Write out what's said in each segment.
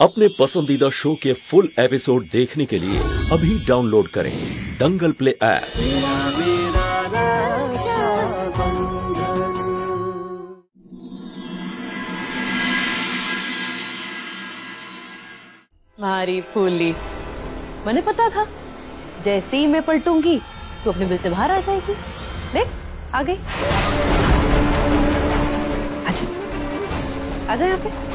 अपने पसंदीदा शो के फुल एपिसोड देखने के लिए अभी डाउनलोड करें दंगल प्ले ऐप। मारी फूली, मैंने पता था जैसे ही मैं पलटूंगी तो अपने बिल से बाहर आ जाएगी। देख आ गई। आजा आजा यहाँ पे।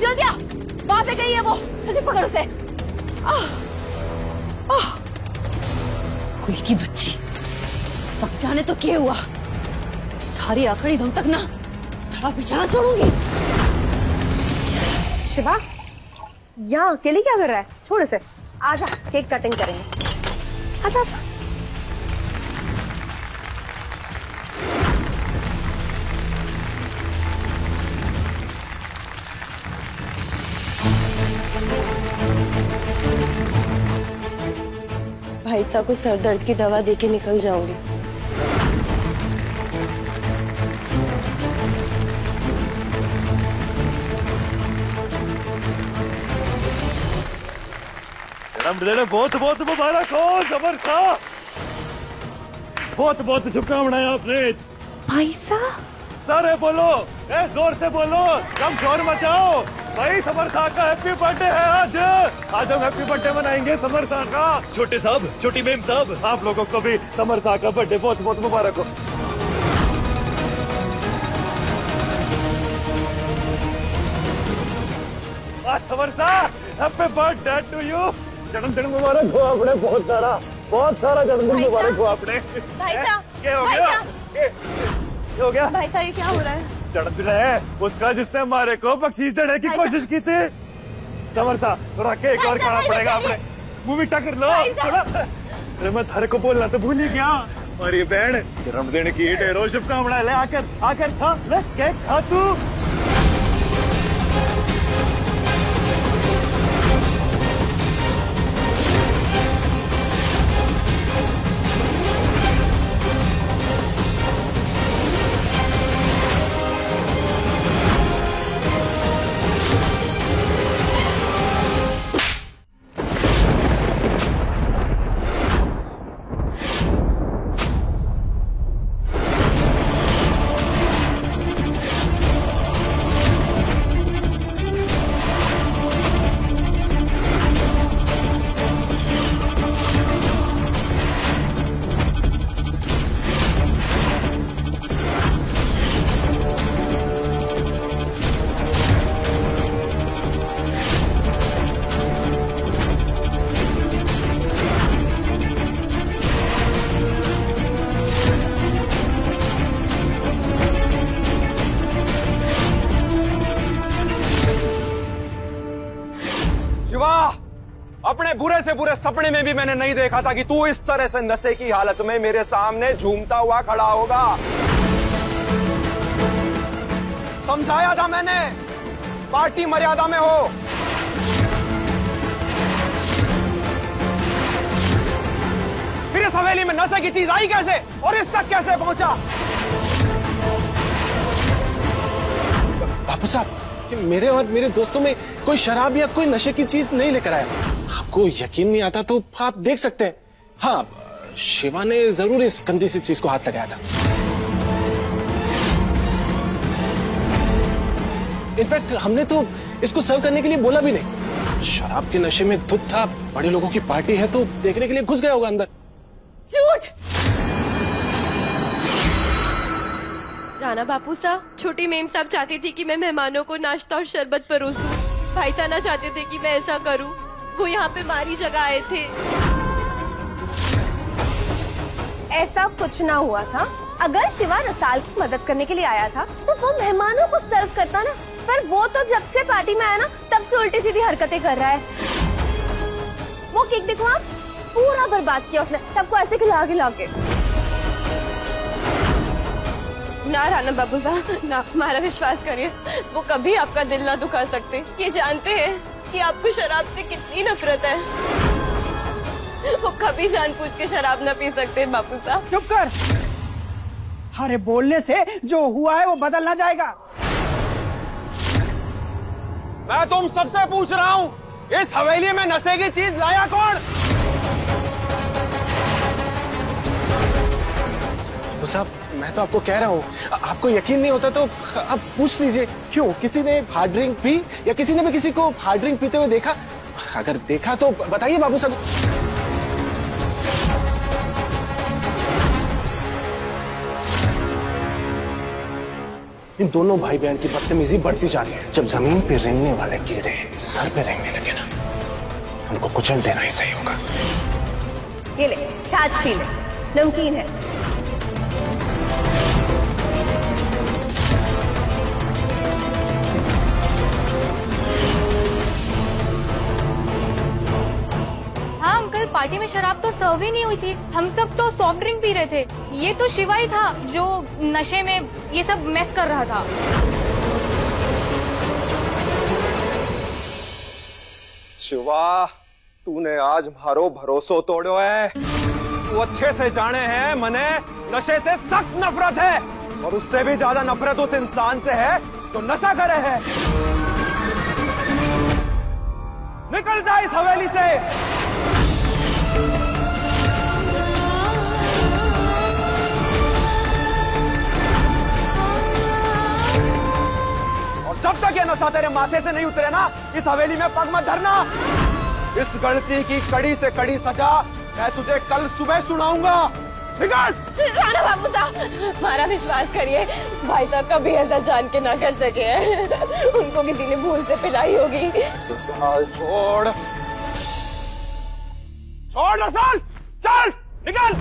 जल्दी आ, वहां पे गई है वो, जल्दी पकड़ उसे। कोई की बच्ची समझाने तो क्या हुआ, थारी आखिरी दम तक ना थोड़ा पीछा ना छोड़ूंगी। शिवा यहाँ अकेले क्या कर रहा है? छोड़ इसे, आजा केक कटिंग करेंगे। आजा आजा। भाई साहब को सर दर्द की दवा देके निकल जाऊंगी। जन्मदिन बहुत बहुत मुबारक हो जबर साहब, बहुत बहुत शुभकामनाएं आपने। भाई साहब सारे बोलो, जोर से बोलो, कम शोर मचाओ। भाई समर शाह का हैप्पी बर्थडे है आज। आज हम हैप्पी बर्थडे मनाएंगे समर शाह का। छोटे साहब, छोटी मेम साहब, आप लोगों को भी समर शाह का बर्थडे बहुत बहुत मुबारक हो। आज Samar Shah happy birthday to you. जन्मदिन मुबारक हो आपने, बहुत सारा जन्मदिन मुबारक हो आपने। भाई साहब, क्या हो गया? क्या हो गया? भाई साहब ये क्या हो रहा है? जन्मदिन है उसका जिसने हमारे को बख्शीश देने की कोशिश की थी। समर साहब थोड़ा केक और खाना पड़ेगा आपने। मुंह मीठा कर लो थोड़ा। अरे मैं थारे को बोलना तो भूल ही गया। हमारी बहन जन्मदिन की ढेरों शुभकामनाएं। ले आकर खा, ले केक खा तू। अपने बुरे से बुरे सपने में भी मैंने नहीं देखा था कि तू इस तरह से नशे की हालत में मेरे सामने झूमता हुआ खड़ा होगा। समझाया था मैंने, पार्टी मर्यादा में हो। फिर इस हवेली में नशे की चीज आई कैसे और इस तक कैसे पहुंचा? बापू साहब, मेरे और मेरे दोस्तों में कोई शराब या कोई नशे की चीज नहीं लेकर आया। आपको यकीन नहीं आता तो आप देख सकते हैं। हाँ, शिवा ने जरूर इस गंदी सी चीज को हाथ लगाया था। इनफैक्ट हमने तो इसको सर्व करने के लिए बोला भी नहीं। शराब के नशे में धुत था, बड़े लोगों की पार्टी है तो देखने के लिए घुस गया होगा अंदर। झूठ। राणा बापू साहब, छोटी मेम साहब चाहती थी कि मैं मेहमानों को नाश्ता और शरबत परोसूं। भाई साहब ना चाहते थे कि मैं ऐसा करूं। वो यहाँ पे मारी जगह आए थे। ऐसा कुछ ना हुआ था। अगर शिवा रसाल की मदद करने के लिए आया था तो वो मेहमानों को सर्व करता ना। पर वो तो जब से पार्टी में आया ना तब से उल्टी सीधी हरकतें कर रहा है। वो केक देखो आप, पूरा बर्बाद किया उसने, सबको ऐसे खिला के। ना राणा बाबू साहब ना, हमारा विश्वास करिए, वो कभी आपका दिल ना दुखा सकते। ये जानते हैं कि आपको शराब से कितनी नफरत है। वो कभी जानबूझ के शराब ना पी सकते बापू साहब। चुप कर। अरे बोलने से जो हुआ है वो बदल ना जाएगा। मैं तुम सबसे पूछ रहा हूँ, इस हवेली में नशे की चीज लाया कौन? साहब मैं तो आपको कह रहा हूँ, आपको यकीन नहीं होता तो आप पूछ लीजिए। क्यों, किसी ने हार्ड ड्रिंक पी या किसी ने भी किसी को हार्ड ड्रिंक पीते हुए देखा? अगर देखा तो बताइए बाबू साहब। इन दोनों भाई बहन की बदतमीजी बढ़ती जा रही है। जब जमीन पे रेंगने वाले कीड़े सर पे रेंगने लगे ना, तो उनको कुचल देना ही सही होगा। ये ले, छाछ पी ले, नमकीन है। हाँ अंकल, पार्टी में शराब तो सर्व ही नहीं हुई थी। हम सब तो सॉफ्ट ड्रिंक पी रहे थे। ये तो शिवा ही था जो नशे में ये सब मैस कर रहा था। शिवा, तूने आज मारो भरोसो तोड़ो है। तू अच्छे से जाने हैं मने नशे से सख्त नफरत है, और उससे भी ज्यादा नफरत उस इंसान से है जो नशा करे है। निकल जा इस हवेली से। और जब तक ये नशा तेरे माथे से नहीं उतरे ना, इस हवेली में पग मत धरना। इस गलती की कड़ी से कड़ी सजा मैं तुझे कल सुबह सुनाऊंगा। निकल। राणा बाबू साहब, हमारा विश्वास करिए, भाई साहब कभी ऐसा जान के ना कर सके हैं। उनको किसी ने भूल से पिलाई होगी। रसाल छोड़, छोड़ रसाल, चल निकल।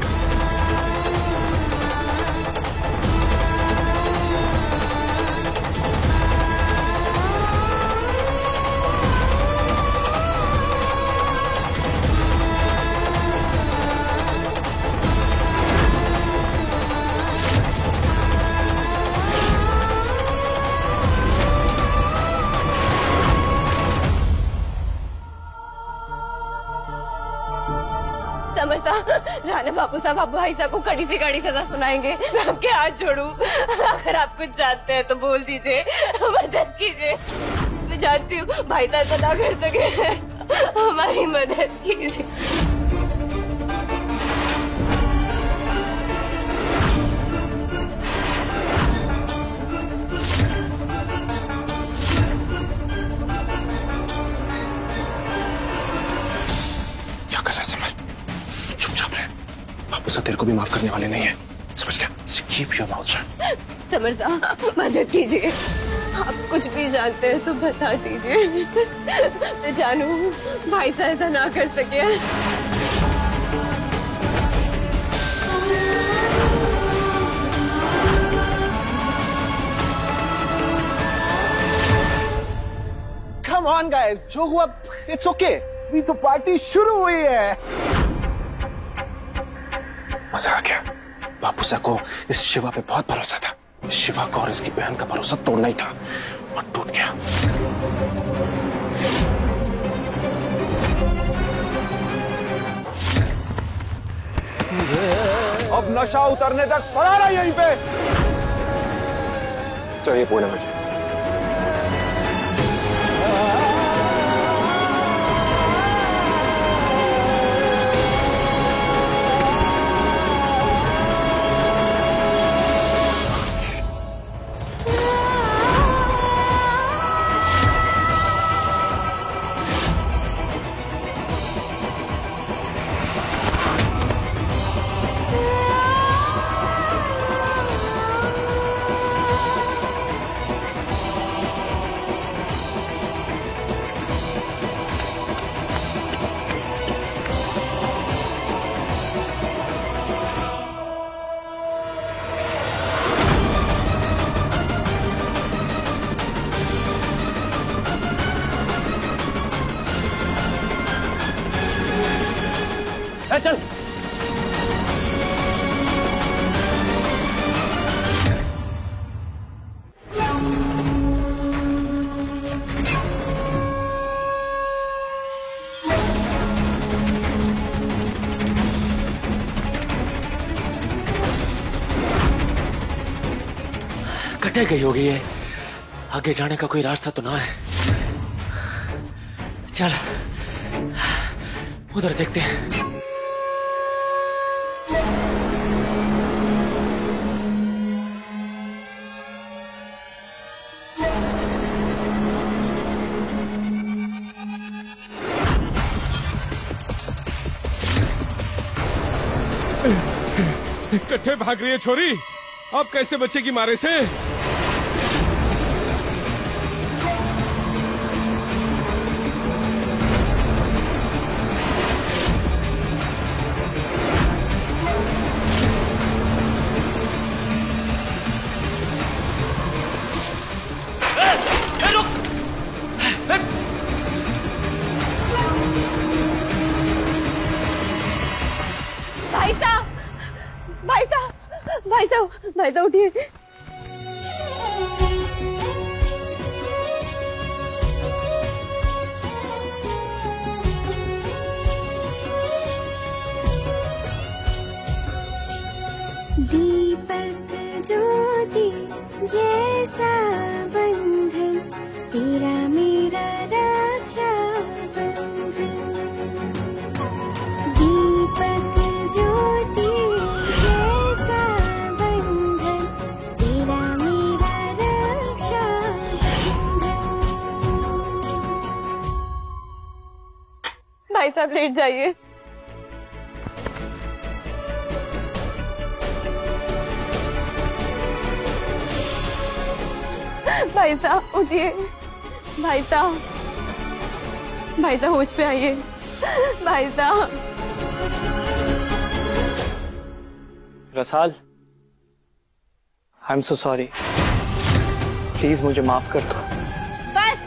समझा राणा बाबू साहब, आप भाई साहब को कड़ी से कड़ी सजा सुनाएंगे। मैं आपके हाथ जोड़ूं, अगर आप कुछ जानते हैं तो बोल दीजिए, मदद कीजिए। मैं जानती हूँ भाई साहब पता कर सके, हमारी मदद कीजिए। क्या कर रहा है समर? चुपचाप रहे, बापू साहब तेरे को भी माफ करने वाले नहीं है, समझ गया? Keep your mouth shut. Summer साहब मदद कीजिए, आप कुछ भी जानते हैं तो बता दीजिए। मैं जानू भाई साहब ऐसा ना कर सके। कम ऑन गाइस, जो हुआ इट्स ओके। अभी तो पार्टी शुरू हुई है। मजा आ गया। बापू साहब को इस शिवा पे बहुत भरोसा था। शिवा को और इसकी बहन का भरोसा तोड़ना ही था और टूट गया। अब नशा उतरने तक पड़ा रहा यहीं पे। चलिए पूर्णिमा जी। चल। अटक गई होगी ये। आगे जाने का कोई रास्ता तो ना है। चल उधर देखते हैं। कट्ठे भाग रही है छोरी, अब कैसे बचेगी मारे से? भाई साहब उठिए। दीपक ज्योति जैसा बंधन, तेरा मेरा रक्षा बंधन। दीपक ज्योति जैसा बंधन, तेरा मेरा रक्षा बंधन। भाई साहब लेट जाइए। भाई साहब उठिए। भाई साहब होश पे आइए। भाई साहब। रसाल, I am so sorry, please मुझे माफ कर दो। बस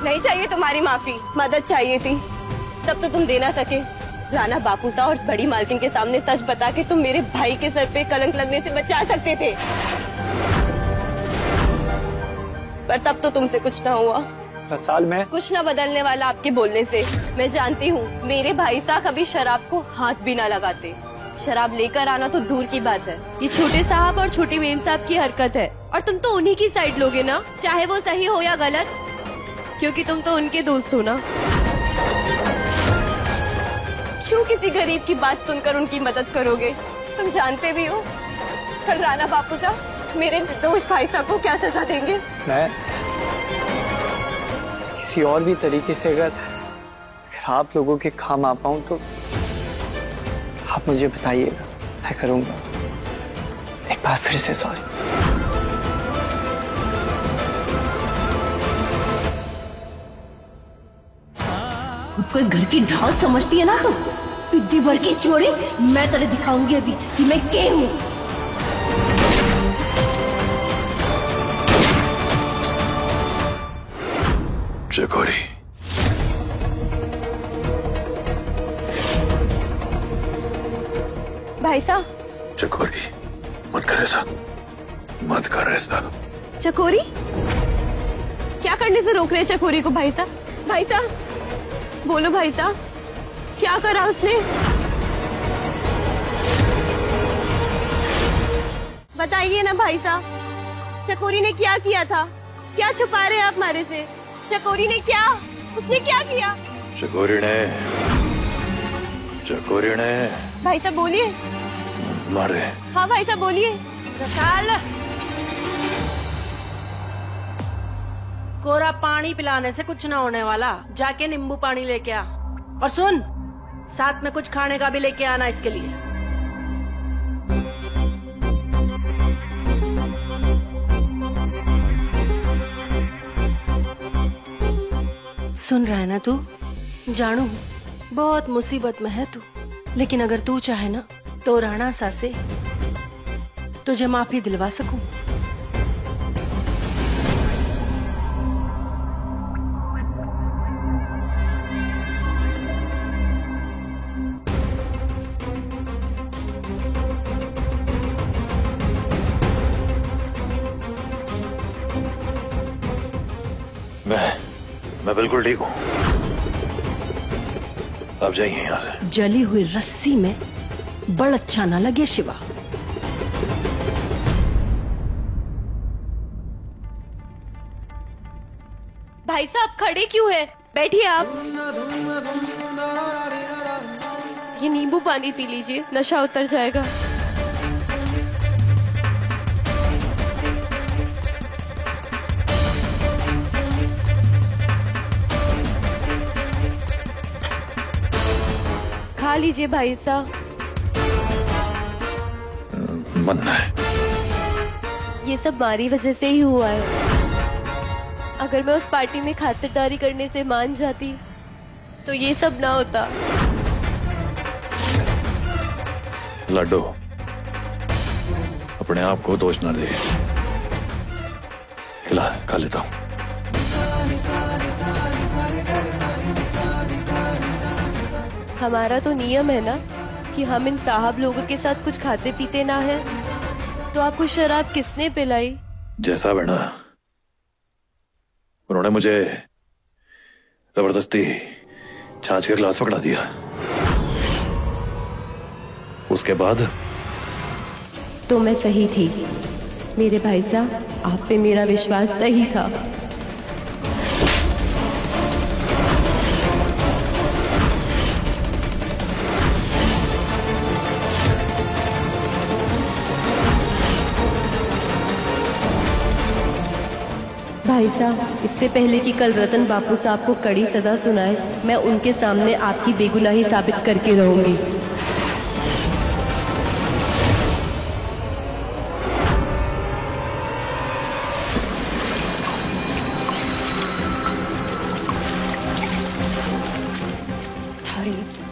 नहीं चाहिए तुम्हारी माफी, मदद चाहिए थी, तब तो तुम दे ना सके। राणा बापू साहब और बड़ी मालकिन के सामने सच बता के तुम मेरे भाई के सर पे कलंक लगने से बचा सकते थे, पर तब तो तुमसे कुछ ना हुआ। रसाल, मैं कुछ ना बदलने वाला आपके बोलने से। मैं जानती हूँ मेरे भाई साहब कभी शराब को हाथ भी ना लगाते। शराब लेकर आना तो दूर की बात है, ये छोटे साहब और छोटी मेम साहब की हरकत है, और तुम तो उन्हीं की साइड लोगे ना, चाहे वो सही हो या गलत, क्योंकि तुम तो उनके दोस्त हो ना। क्यों किसी गरीब की बात सुनकर उनकी मदद करोगे? तुम जानते भी हो कल राणा बापू साहब मेरे निर्दोष भाई साहब को क्या सजा देंगे। मैं किसी और भी तरीके से अगर आप लोगों के काम आ पाऊं तो आप मुझे बताइएगा, मैं करूंगा। एक बार फिर से सॉरी। खुद को इस घर की ढाल समझती है ना तू? पिद्दी भर की चोरी, मैं तेरे दिखाऊंगी अभी कि मैं के हूँ। चकोरी, भाई साहब। चकोरी, मत कर ऐसा, मत कर ऐसा। चकोरी क्या करने से रोक रहे चकोरी को? भाई साहब, भाई साहब बोलो, भाई साहब क्या करा उसने? बताइए ना भाई साहब, चकोरी ने क्या किया था? क्या छुपा रहे हैं आप हमारे से? चकोरी ने क्या, उसने क्या किया? चकोरी ने भाई साहब बोलिए। मारे। हाँ भाई साहब बोलिए। रसाल, कोरा पानी पिलाने से कुछ ना होने वाला, जाके नींबू पानी लेके आ। और सुन, साथ में कुछ खाने का भी लेके आना इसके लिए। सुन रहा है ना तू? जानू बहुत मुसीबत में है तू, लेकिन अगर तू चाहे ना तो राणा सा से तुझे माफी दिलवा सकूं। मैं बिल्कुल ठीक हूँ। अब जाइए यहाँ से। जली हुई रस्सी में बड़ अच्छा ना लगे शिवा। भाई साहब खड़े क्यों हैं? बैठिए आप। ये नींबू पानी पी लीजिए, नशा उतर जाएगा। खा लीजिए भाई साहब। मन है। ये सब हमारी वजह से ही हुआ है। अगर मैं उस पार्टी में खातिरदारी करने से मान जाती तो ये सब ना होता। लड्डू, अपने आप को दोष ना दे। खा लेता हूँ। हमारा तो नियम है ना कि हम इन साहब लोगों के साथ कुछ खाते पीते ना है। तो आपको शराब किसने पिलाई? जैसा बना, उन्होंने मुझे जबरदस्ती छाछ के गिलास पकड़ा दिया। उसके बाद तो मैं सही थी मेरे भाई साहब, आप पे मेरा विश्वास सही था। भाई साहब, इससे पहले कि कल रतन बापू साहब को कड़ी सजा सुनाए, मैं उनके सामने आपकी बेगुनाही साबित करके रहूंगी।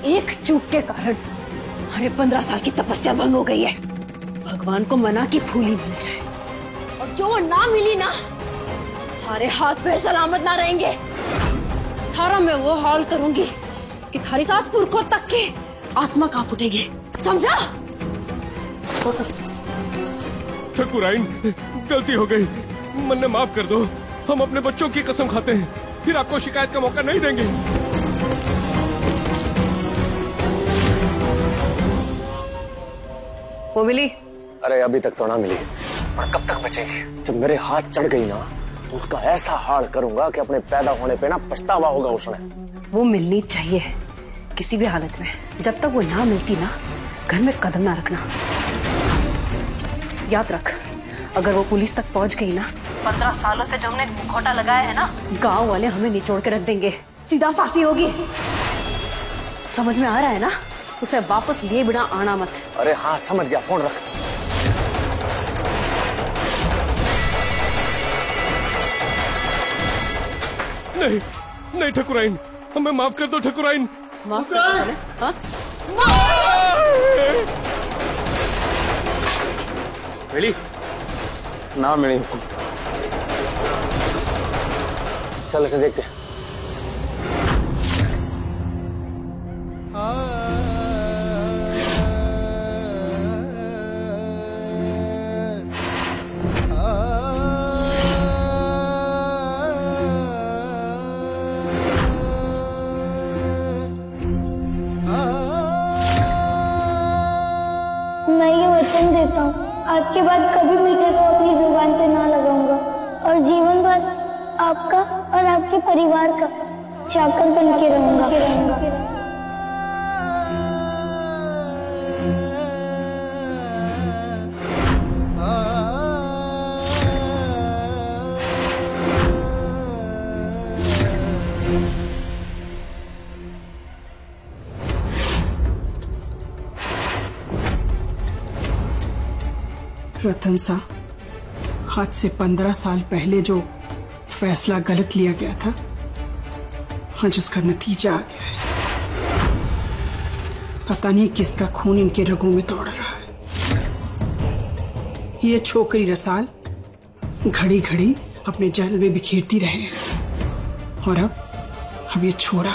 एक चूक के कारण हमारे 15 साल की तपस्या भंग हो गई है। भगवान को मना की फूली मिल जाए, और जो वो ना मिली ना, हमारे हाथ पैर सलामत ना रहेंगे। थारा मैं वो हाल करूंगी कि थारी साथ पुरखों तक की आत्मा कांप उठेगी, समझा? ठकुराइन, गलती हो गई, मन ने माफ कर दो। हम अपने बच्चों की कसम खाते हैं, फिर आपको शिकायत का मौका नहीं देंगे। वो मिली? अरे अभी तक तो ना मिली, पर कब तक बचेगी? जब मेरे हाथ चढ़ गई ना, तो उसका ऐसा हाल करूंगा कि अपने पैदा होने पे ना पछतावा होगा उसने। वो मिलनी चाहिए किसी भी हालत में। जब तक वो ना मिलती ना, घर में कदम ना रखना। याद रख, अगर वो पुलिस तक पहुंच गई ना, 15 सालों से जो हमने मुखौटा लगाया है ना, गांव वाले हमें निचोड़ के रख देंगे। सीधा फांसी होगी। समझ में आ रहा है ना? उसे वापस लिए बिना आना मत। अरे हाँ, समझ गया, फोन रख। नहीं नहीं ठकुराइन, हमें माफ कर दो ठकुराइन। माफ कर दो? हाँ? मिली ना मिली? चल इसे देखते हैं। मैं ये वचन देता हूँ, आज के बाद कभी मीठे को अपनी जुबान पे ना लगाऊंगा, और जीवन भर आपका और आपके परिवार का चाकर बन के रहूंगा। रतन सा, आज से 15 साल पहले जो फैसला गलत लिया गया था, आज उसका नतीजा आ गया है। पता नहीं किसका खून इनके रगों में दौड़ रहा है। ये छोकरी रसाल घड़ी घड़ी अपने जलवे बिखेरती रहे, और अब ये छोरा,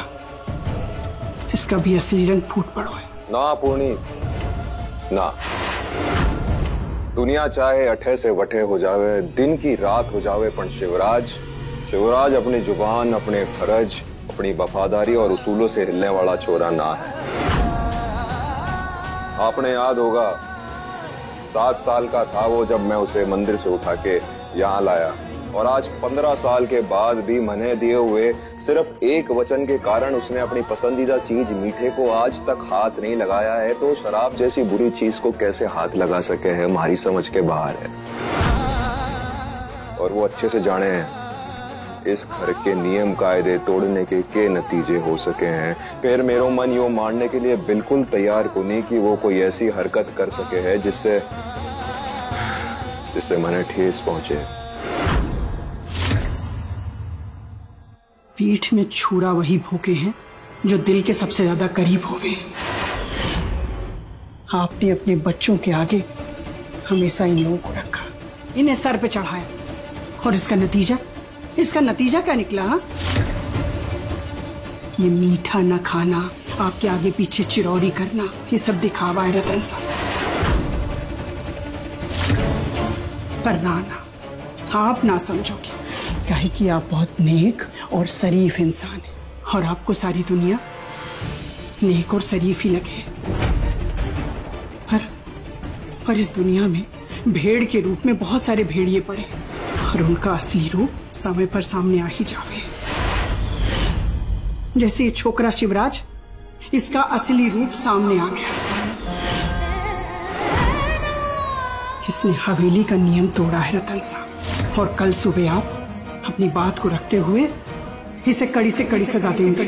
इसका भी असली रंग फूट पड़ो है। ना पूर्णी ना, दुनिया चाहे अठे से वठे हो जावे, दिन की रात हो जावे, पर शिवराज अपनी जुबान, अपने फर्ज, अपनी वफादारी और उसूलों से हिलने वाला छोरा ना है। आपने याद होगा, 7 साल का था वो जब मैं उसे मंदिर से उठा के यहाँ लाया, और आज 15 साल के बाद भी मने दिए हुए सिर्फ एक वचन के कारण उसने अपनी पसंदीदा चीज मीठे को आज तक हाथ नहीं लगाया है, तो शराब जैसी बुरी चीज को कैसे हाथ लगा सके है हमारी समझ के बाहर है। और वो अच्छे से जाने हैं इस घर के नियम कायदे तोड़ने के नतीजे हो सके हैं। फिर मेरो मन यो मानने के लिए बिल्कुल तैयार को नहीं कि वो कोई ऐसी हरकत कर सके है जिससे मने ठेस पहुंचे। पीठ में छुरा वही भोगे हैं जो दिल के सबसे ज्यादा करीब होवे। आपने अपने बच्चों के आगे हमेशा इन लोगों को रखा, इन्हें सर पे चढ़ाया, और इसका नतीजा क्या निकला? हा? ये मीठा न खाना, आपके आगे पीछे चिरौरी करना, ये सब दिखावा है रतन साहब। पर ना आप ना समझोगे, काहे कि आप बहुत नेक और शरीफ इंसान हैं, और आपको सारी दुनिया नेक और शरीफ ही लगे। पर इस दुनिया में भेड़ के रूप में बहुत सारे भेड़िए पड़े, और उनका असली रूप समय पर सामने आ ही जावे। जैसे ये छोकरा शिवराज, इसका असली रूप सामने आ गया। इसने हवेली का नियम तोड़ा है रतन साहब, और कल सुबह आप अपनी बात को रखते हुए इसे कड़ी से कड़ी सजा देंगे।